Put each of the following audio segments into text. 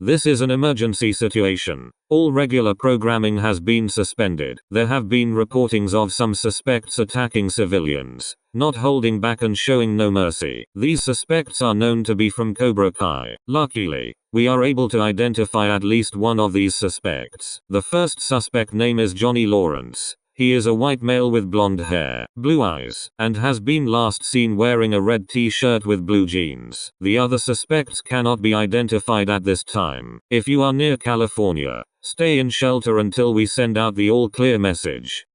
This is an emergency situation. All regular programming has been suspended. There have been reportings of some suspects attacking civilians, not holding back and showing no mercy. These suspects are known to be from Cobra Kai. Luckily, we are able to identify at least one of these suspects. The first suspect name is Johnny Lawrence. He is a white male with blonde hair, blue eyes, and has been last seen wearing a red t-shirt with blue jeans. The other suspects cannot be identified at this time. If you are near California, stay in shelter until we send out the all clear message.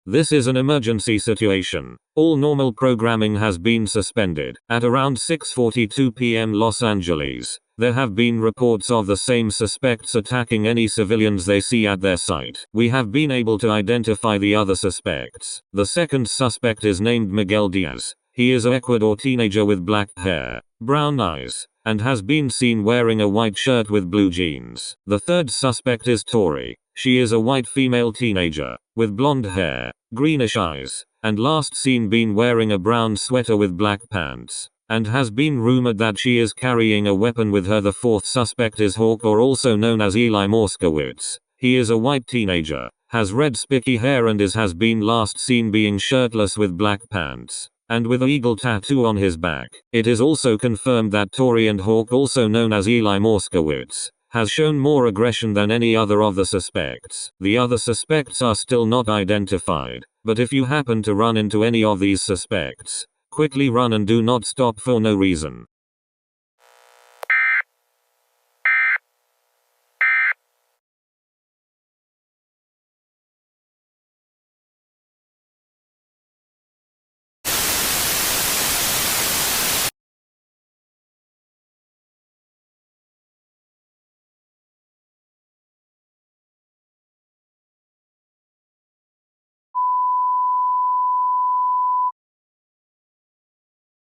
This is an emergency situation. All normal programming has been suspended. At around 6:42 p.m. Los Angeles, there have been reports of the same suspects attacking any civilians they see at their site. We have been able to identify the other suspects. The second suspect is named Miguel Diaz. He is an Ecuador teenager with black hair, brown eyes, and has been seen wearing a white shirt with blue jeans. The third suspect is Tori. She is a white female teenager, with blonde hair, greenish eyes, and last seen been wearing a brown sweater with black pants, and has been rumored that she is carrying a weapon with her. The fourth suspect is Hawk, or also known as Eli Moskowitz. He is a white teenager, has red spiky hair and has been last seen being shirtless with black pants, and with an eagle tattoo on his back. It is also confirmed that Tori and Hawk, also known as Eli Moskowitz, has shown more aggression than any other of the suspects. The other suspects are still not identified, but if you happen to run into any of these suspects, quickly run and do not stop for no reason.